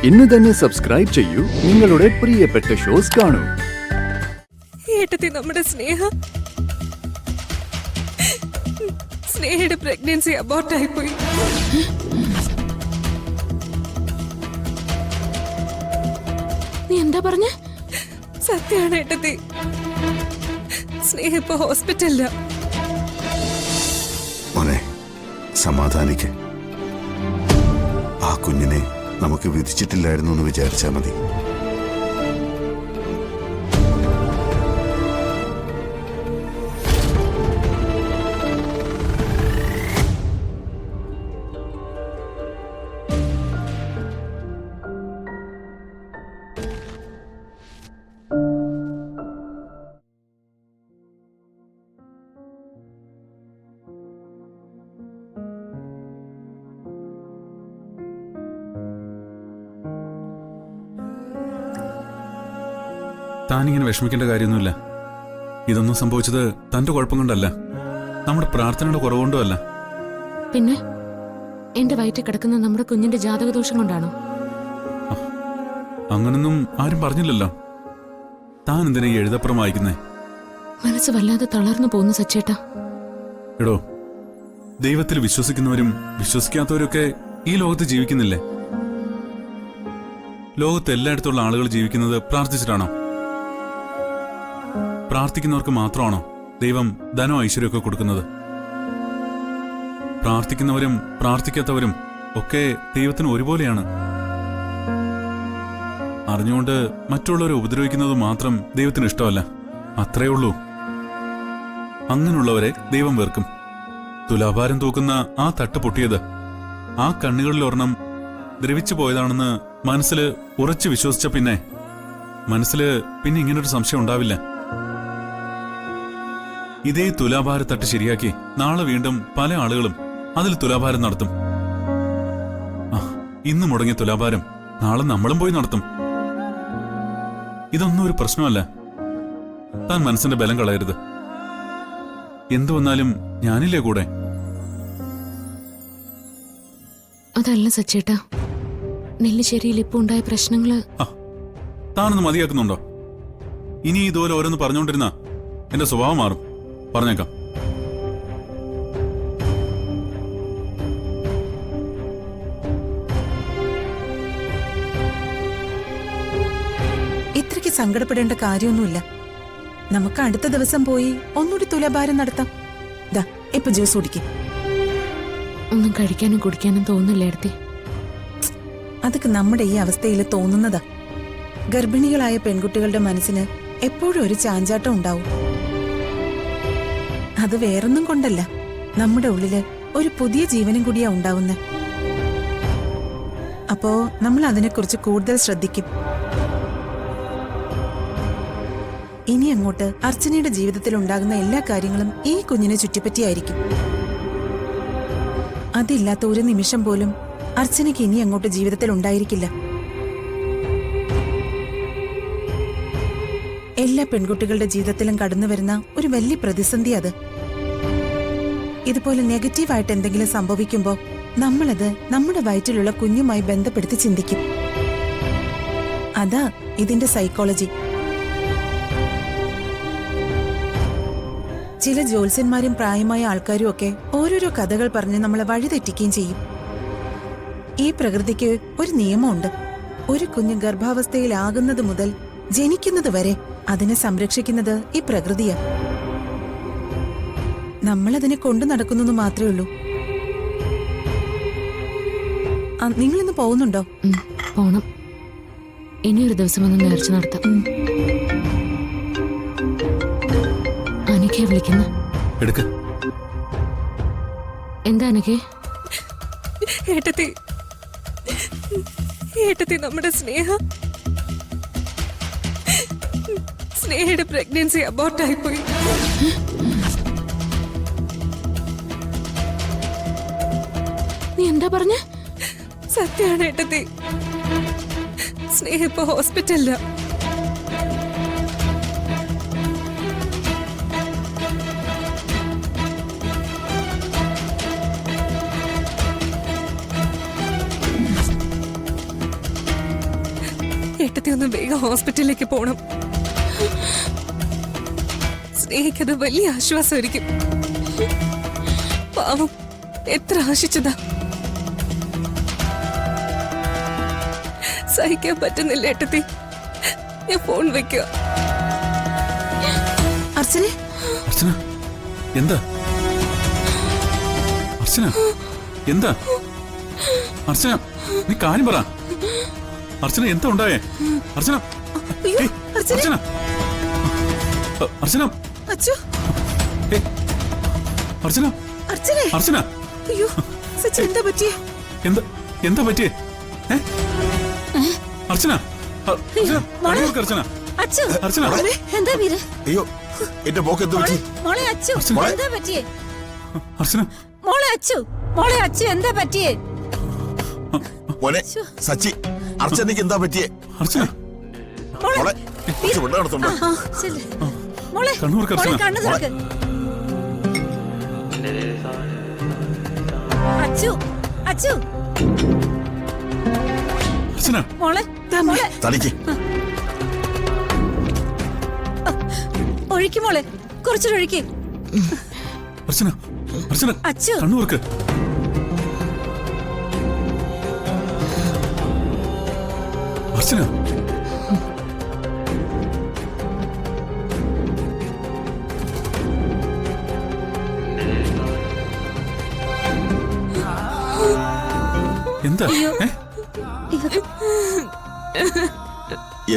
ഇന്ന് തന്നെ സബ്സ്ക്രൈബ് ചെയ്യൂ നിങ്ങളുടെ പ്രിയപ്പെട്ട ഷോസ് കാണൂ. ഏട്ടത്തി നമ്മുടെ സ്നേഹയുടെ പ്രഗ്നൻസി അബോർട്ടായി പോയി. നീ എന്താ പറഞ്ഞ? സത്യമാണ് ഏട്ടത്തി. സ്നേഹ ഇപ്പൊ ഹോസ്പിറ്റലില. മോനെ സമാധാനിക്ക്. ആ കുഞ്ഞിനെ നമുക്ക് വിധിച്ചിട്ടില്ലായിരുന്നു എന്ന് വിചാരിച്ചാൽ മതി. താനിങ്ങനെ വിഷമിക്കേണ്ട കാര്യമൊന്നുമില്ല. ഇതൊന്നും സംഭവിച്ചത് തന്റെ കുഴപ്പം കൊണ്ടല്ല, നമ്മുടെ പ്രാർത്ഥനയുടെ കുറവുകൊണ്ടും അല്ല. പിന്നെ എന്റെ വയറ്റിൽ കിടക്കുന്ന നമ്മുടെ കുഞ്ഞിന്റെ ജാതകദോഷം കൊണ്ടാണോ? അങ്ങനൊന്നും ആരും പറഞ്ഞില്ലല്ലോ. താൻ എന്തിനാ ഈ എഴുതപ്പുറം വായിക്കുന്നേ? മനസ്സ് വല്ലാതെ തളർന്നു പോകുന്നു സച്ചേട്ടാ. എടോ, ദൈവത്തിൽ വിശ്വസിക്കുന്നവരും വിശ്വസിക്കാത്തവരൊക്കെ ഈ ലോകത്ത് ജീവിക്കുന്നില്ലേ? ലോകത്ത് എല്ലായിടത്തുള്ള ആളുകൾ ജീവിക്കുന്നത് പ്രാർത്ഥിച്ചിട്ടാണോ? പ്രാർത്ഥിക്കുന്നവർക്ക് മാത്രമാണോ ദൈവം ധനോ ഐശ്വര്യമൊക്കെ കൊടുക്കുന്നത്? പ്രാർത്ഥിക്കുന്നവരും പ്രാർത്ഥിക്കാത്തവരും ഒക്കെ ദൈവത്തിന് ഒരുപോലെയാണ്. അറിഞ്ഞുകൊണ്ട് മറ്റുള്ളവരെ ഉപദ്രവിക്കുന്നത് മാത്രം ദൈവത്തിന് ഇഷ്ടമല്ല. അത്രയേ ഉള്ളൂ. അങ്ങനെയുള്ളവരെ ദൈവം വെറുക്കും. തുലാഭാരം തൂക്കുന്ന ആ തട്ട് പൊട്ടിയത് ആ കണ്ണുകളിലൊരെണ്ണം ദ്രവിച്ചു പോയതാണെന്ന് മനസ്സിൽ ഉറച്ചു വിശ്വസിച്ച പിന്നെ ഇങ്ങനൊരു സംശയം ഉണ്ടാവില്ല. ഇതേ തുലാഭാരത്തട്ട് ശരിയാക്കി നാളെ വീണ്ടും പല ആളുകളും അതിൽ തുലാഭാരം നടത്തും. ഇന്ന് മുടങ്ങിയ തുലാഭാരം നാളെ നമ്മളും പോയി നടത്തും. ഇതൊന്നും ഒരു പ്രശ്നമല്ല. താൻ മനസ്സിന്റെ ബലം കളയരുത്. എന്തു വന്നാലും ഞാനില്ലേ കൂടെ. അതല്ല സച്ചേട്ടാ, നെല്ലിശ്ശേരിയിൽ ഇപ്പൊ ഉണ്ടായ പ്രശ്നങ്ങള് താനൊന്ന് മതിയാക്കുന്നുണ്ടോ? ഇനി ഇതുപോലെ ഓരോന്ന് പറഞ്ഞുകൊണ്ടിരുന്ന എന്റെ സ്വഭാവം മാറും. പറഞ്ഞേക്കാം. ഇത്രയ്ക്ക് സങ്കടപ്പെടേണ്ട കാര്യമൊന്നുമില്ല. നമുക്ക് അടുത്ത ദിവസം പോയി ഒന്നുകൂടി തുലാഭാരം നടത്താം. ദാ ഇപ്പൊ ജ്യൂസ് കുടിക്കും. ഒന്നും കഴിക്കാനും കുടിക്കാനും തോന്നില്ല എടുത്തി. അതൊക്കെ നമ്മുടെ ഈ അവസ്ഥയിൽ തോന്നുന്നതാ. ഗർഭിണികളായ പെൺകുട്ടികളുടെ മനസ്സിന് എപ്പോഴും ഒരു ചാഞ്ചാട്ടം ഉണ്ടാവും. അത് വേറൊന്നും കൊണ്ടല്ല, നമ്മുടെ ഉള്ളില് ഒരു പുതിയ ജീവനും കൂടിയാ ഉണ്ടാവുന്ന. അപ്പോ നമ്മൾ അതിനെക്കുറിച്ച് കൂടുതൽ ശ്രദ്ധിക്കും. ഇനി അങ്ങോട്ട് അർച്ചനയുടെ ജീവിതത്തിൽ ഉണ്ടാകുന്ന എല്ലാ കാര്യങ്ങളും ഈ കുഞ്ഞിനെ ചുറ്റിപ്പറ്റിയായിരിക്കും. അതില്ലാത്ത ഒരു നിമിഷം പോലും അർച്ചനയ്ക്ക് ഇനി അങ്ങോട്ട് ജീവിതത്തിൽ ഉണ്ടായിരിക്കില്ല. എല്ലാ പെൺകുട്ടികളുടെ ജീവിതത്തിലും കടന്നു വരുന്ന ഒരു വലിയ പ്രതിസന്ധി അത്. ഇതുപോലെ നെഗറ്റീവായിട്ട് എന്തെങ്കിലും സംഭവിക്കുമ്പോ നമ്മളത് നമ്മുടെ വയറ്റിലുള്ള കുഞ്ഞുമായി ബന്ധപ്പെടുത്തി ചിന്തിക്കും. അതാ ഇതിന്റെ സൈക്കോളജി. ചില ജ്യോത്സ്യന്മാരും പ്രായമായ ആൾക്കാരും ഒക്കെ ഓരോരോ കഥകൾ പറഞ്ഞ് നമ്മളെ വഴിതെറ്റിക്കുകയും ചെയ്യും. ഈ പ്രകൃതിക്ക് ഒരു നിയമമുണ്ട്. ഒരു കുഞ്ഞ് ഗർഭാവസ്ഥയിലാകുന്നത് മുതൽ ജനിക്കുന്നത് വരെ അതിനെ സംരക്ഷിക്കുന്നത് ഈ പ്രകൃതിയാ. നമ്മളതിനെ കൊണ്ടു നടക്കുന്നു മാത്രമേ ഉള്ളൂ. നിങ്ങളിന്ന് പോകുന്നുണ്ടോ? പോണം. ഇനിയൊരു ദിവസം ഒന്ന് നേർച്ച നടത്താം. അനഘയെ വിളിക്കുന്ന എന്താ അനഘേ? ഏട്ടത്തി നമ്മുടെ സ്നേഹയുടെ പ്രഗ്നൻസി അബോർട്ടായി പോയി. നീ എന്താ പറഞ്ഞ? സത്യമാണ് ഏട്ടത്തി. സ്നേഹ ഇപ്പൊ ഹോസ്പിറ്റലില. ഏട്ടത്തി ഒന്ന് വേഗം ഹോസ്പിറ്റലിലേക്ക് പോണം. സ്നേഹിക്കത് വലിയ ആശ്വാസമായിരിക്കും. പാവം എത്ര ആശിച്ചതാ. സഹിക്കാൻ പറ്റുന്നില്ല ഏട്ടത്തി. ഞാൻ ഫോൺ വെക്കുക. അർച്ചനെ, അർച്ചന എന്താ? അർച്ചന എന്താ? അർച്ചന നീ കാര്യം പറ. അർച്ചന എന്താ ഉണ്ടായേ? അർച്ചന, അയ്യോ, ഏയ്, അർച്ചനെ. അർച്ചന, അർച്ചന, അച്ചു, ഏയ്, അർച്ചന, അർച്ചനെ. അർച്ചന, അയ്യോ സച്ചി, എന്താ പറ്റിയേ? എന്താ എന്താ പറ്റിയേ? ഏ? അർച്ചന, അർച്ചന, കണ്ണൂർക്ക് അർച്ചന, അച്ചു, അർച്ചന, എന്താ വീര്? അയ്യോ എന്റെ മോക്ക് എന്ത് പറ്റി? മോളെ അച്ചു, അർച്ചന. എന്താ പറ്റിയേ? അർച്ചന, മോളെ അച്ചു, മോളെ അച്ചു, എന്താ പറ്റിയേ? മോനെ സച്ചി, അർച്ചനയ്ക്ക് എന്താ പറ്റിയേ? അർച്ചന, മോളെ കുറച്ച് വെള്ളം എടുത്തുണ്ടോ? ചെല്ല്. മോളെ, കണ്ണൂർക്ക് മോളെ അർച്ചന. കണ്ണു തുറക്ക്. അച്ചു, അച്ചു, അർച്ചന, മോളെ, മോളെ, തളിക്ക്. ഒഴിക്ക് മോളെ, കുറച്ചുകൂടെ ഒഴിക്ക്. അർച്ചന, അർച്ചന, അച്ചു. കണ്ണൂർക്ക്. അർച്ചന, എന്താ? ഏ?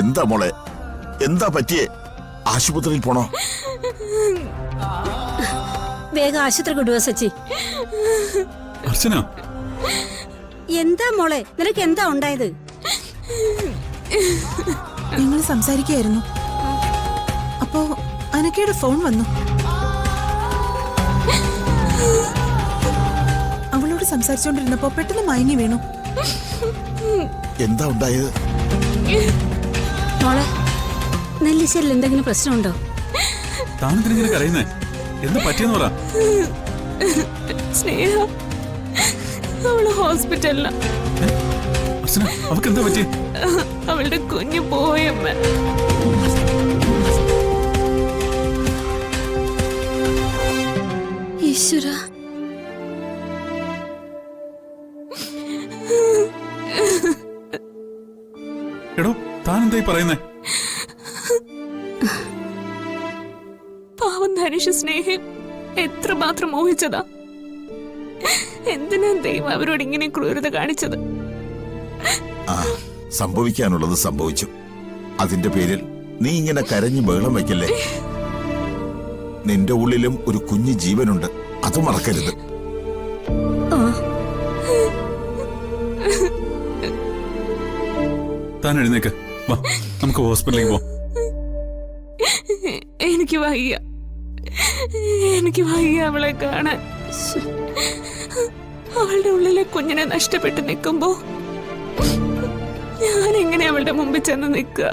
എന്താ മോളെ, എന്താ പറ്റിയേ? ആശുപത്രിയിൽ പോണോ? വേഗം ആശുപത്രി കൊണ്ടുപോവാ സച്ചി. അർച്ചന, എന്താ മോളെ, നിനക്ക് എന്താ ഉണ്ടായത്? ഞങ്ങൾ സംസാരിക്കുകയായിരുന്നു. അപ്പോ അനക്കയുടെ ഫോൺ വന്നു. അവളോട് സംസാരിച്ചോണ്ടിരുന്നപ്പോ പെട്ടെന്ന് മയങ്ങി വീണു. എന്താ ഉണ്ടായത്? മോളെ, നെല്ലിശ്ശേരിൽ എന്തെങ്കിലും പ്രശ്നമുണ്ടോ? താനെന്തിനിങ്ങനെ കരയുന്നേ? എന്താ പറ്റിയെന്ന് പറ. സ്നേഹ അവള് ഹോസ്പിറ്റലില. അർച്ചന, അവക്ക് എന്താ പറ്റി? അവളുടെ കുഞ്ഞു പോയമ്മ. ഈശ്വര, എടോ, താൻ എന്തായി പറയുന്നേ? പാവം ധനുഷ് സ്നേഹം എത്രമാത്രം മോഹിച്ചതാ. എന്തിനാ ദൈവം അവരോട് ഇങ്ങനെ ക്രൂരത കാണിച്ചത്? ആ, സംഭവിക്കാനുള്ളത് സംഭവിച്ചു. അതിന്റെ പേരിൽ നീ ഇങ്ങനെ കരഞ്ഞു ബഹളം വയ്ക്കല്ലേ. നിന്റെ ഉള്ളിലും ഒരു കുഞ്ഞു ജീവനുണ്ട്, അത് മറക്കരുത്. താൻ എഴുന്നേക്ക്, വാ നമുക്ക് ഹോസ്പിറ്റലിലേക്ക് പോ. എനിക്ക് വയ്യ, എനിക്ക് വയ്യ അവളെ കാണാൻ. അവളുടെ ഉള്ളിലെ കുഞ്ഞിനെ നഷ്ടപ്പെട്ട് നിൽക്കുമ്പോ ഞാൻ എങ്ങനെ അവളുടെ മുമ്പിൽ ചെന്ന് നിൽക്കുക?